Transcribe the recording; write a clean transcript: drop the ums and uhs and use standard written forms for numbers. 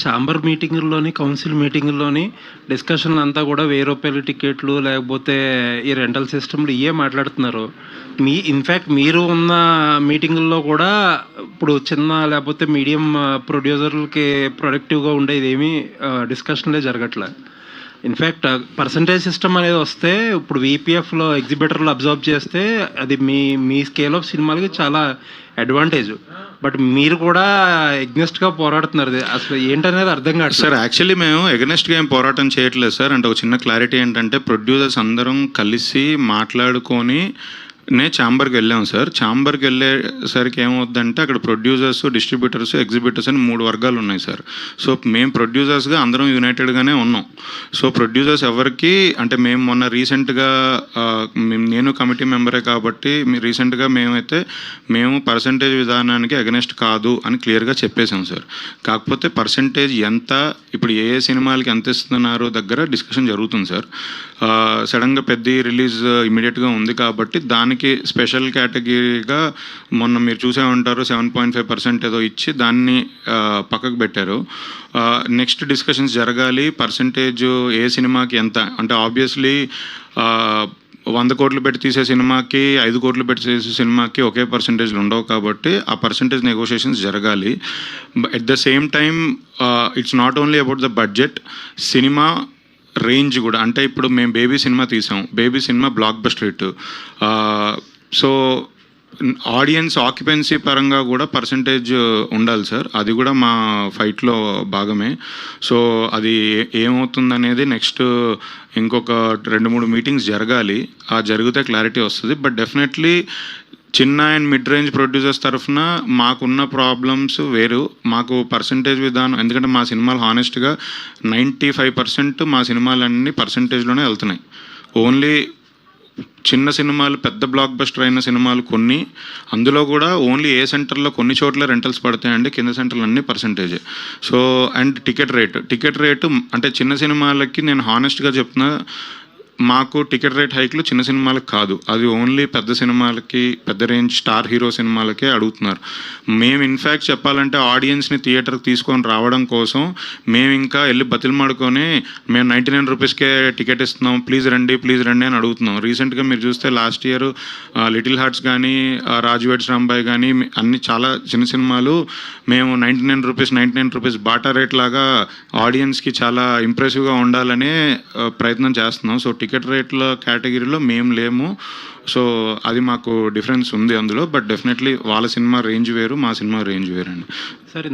Chamber మీటింగుల్లోని, council మీటింగుల్లోని డిస్కషన్లు అంతా కూడా రూ. 1000 టికెట్లు లేకపోతే ఈ రెంటల్ సిస్టమ్‌లు ఇయ్యే మాట్లాడుతున్నారు. ఇన్‌ఫాక్ట్ మీరు ఉన్న మీటింగుల్లో కూడా ఇప్పుడు చిన్న లేకపోతే మీడియం ప్రొడ్యూసర్‌లకి ప్రొడక్టివ్‌గా ఉండేదేమీ డిస్కషన్‌లే జరగట్లే. ఇన్‌ఫాక్ట్ పర్సెంటేజ్ సిస్టమ్ అనేది వస్తే ఇప్పుడు వీపీఎఫ్‌లో ఎగ్జిబిటర్లు అబ్జర్వ్ చేస్తే అది మీ స్కేల్ ఆఫ్ సినిమాలకి చాలా అడ్వాంటేజ్. బట్ మీరు కూడా ఎగ్నెస్ట్‌గా పోరాడుతున్నారు. అసలు ఏంటనేది అర్థం కావట్లేదు. సార్ యాక్చువల్లీ మేము ఎగనెస్ట్గా ఏం పోరాటం చేయట్లేదు సార్. అంటే ఒక చిన్న క్లారిటీ ఏంటంటే ప్రొడ్యూసర్స్ అందరం కలిసి మాట్లాడుకొని ఛాంబర్కి వెళ్ళాము సార్. ఛాంబర్కి వెళ్ళేసరికి ఏమవుద్దంటే అక్కడ ప్రొడ్యూసర్స్, డిస్ట్రిబ్యూటర్స్, ఎగ్జిబిటర్స్ అని 3 వర్గాలు ఉన్నాయి సార్. సో మేము ప్రొడ్యూసర్స్గా అందరం యునైటెడ్గానే ఉన్నాం. సో ప్రొడ్యూసర్స్ ఎవరికి అంటే మేము మొన్న రీసెంట్గా నేను కమిటీ మెంబరే కాబట్టి రీసెంట్గా మేము పర్సంటేజ్ విధానానికి అగెనెస్ట్ కాదు అని క్లియర్గా చెప్పేశాం సార్. కాకపోతే పర్సంటేజ్ ఎంత, ఇప్పుడు ఏ సినిమాలకి ఎంత ఇస్తున్నారు దగ్గర డిస్కషన్ జరుగుతుంది సార్. సడన్గా పెద్ద రిలీజ్ ఇమీడియట్గా ఉంది కాబట్టి దానికి స్పెషల్ కేటగిరీగా మొన్న మీరు చూసే ఉంటారు 7.5% ఏదో ఇచ్చి దాన్ని పక్కకు పెట్టారు. నెక్స్ట్ డిస్కషన్స్ జరగాలి. పర్సంటేజ్ ఏ సినిమాకి ఎంత అంటే ఆబ్వియస్లీ 100 కోట్లు పెట్టి తీసే సినిమాకి 5 కోట్లు పెట్టి తీసే సినిమాకి ఒకే పర్సంటేజ్లు ఉండవు కాబట్టి ఆ పర్సంటేజ్ నెగోషియేషన్స్ జరగాలి. At the same time it's not only about the budget, cinema range కూడా. అంటే ఇప్పుడు మేము బేబీ సినిమా తీసాం, baby cinema block buster hit. So audience occupancy పరంగా కూడా పర్సంటేజ్ ఉండాలి సార్. అది కూడా మా ఫైట్లో భాగమే. సో అది ఏమవుతుందనేది నెక్స్ట్ ఇంకొక 2-3 మీటింగ్స్ జరగాలి. ఆ జరిగితే క్లారిటీ వస్తుంది. బట్ డెఫినెట్లీ చిన్న అండ్ మిడ్ రేంజ్ ప్రొడ్యూసర్స్ తరఫున మాకున్న ప్రాబ్లమ్స్ వేరు. మాకు పర్సంటేజ్ విధానం, ఎందుకంటే మా సినిమాలు హానెస్ట్గా 95% మా సినిమాలన్నీ పర్సంటేజ్లోనే వెళ్తున్నాయి. ఓన్లీ చిన్న సినిమాలు, పెద్ద బ్లాక్ బస్టర్ అయిన సినిమాలు కొన్ని, అందులో కూడా ఓన్లీ ఏ సెంటర్లో కొన్ని చోట్ల రెంటల్స్ పడతాయండి, కింద సెంటర్లు అన్నీ పర్సంటేజే. సో అండ్ టికెట్ రేటు అంటే చిన్న సినిమాలకి నేను హానెస్ట్గా చెప్తున్నా, మాకు టికెట్ రేట్ హైక్లు చిన్న సినిమాలకు కాదు, అది ఓన్లీ పెద్ద సినిమాలకి, పెద్ద రేంజ్ స్టార్ హీరో సినిమాలకే అడుగుతున్నారు. మేము ఇన్ఫ్యాక్ట్ చెప్పాలంటే ఆడియన్స్ని థియేటర్కి తీసుకొని రావడం కోసం మేము ఇంకా వెళ్ళి బతిలమాడుకొని మేము 99 రూపీస్కే టికెట్ ఇస్తున్నాం, ప్లీజ్ రండి అని అడుగుతున్నాం. రీసెంట్గా మీరు చూస్తే లాస్ట్ ఇయర్ లిటిల్ హార్ట్స్ కానీ, రాజు వెడ్స్ రాంబాయ్ కానీ అన్ని చాలా చిన్న సినిమాలు మేము 99 రూపీస్ బాటా రేట్ లాగా ఆడియన్స్కి చాలా ఇంప్రెసివ్గా ఉండాలనే ప్రయత్నం చేస్తున్నాం. సో టికెట్ రేట్ల కేటగిరీలో మేము లేము. సో అది మాకు డిఫరెన్స్ ఉంది అందులో. బట్ డెఫినెట్లీ వాళ్ళ సినిమా రేంజ్ వేరు, మా సినిమా రేంజ్ వేరండి సార్.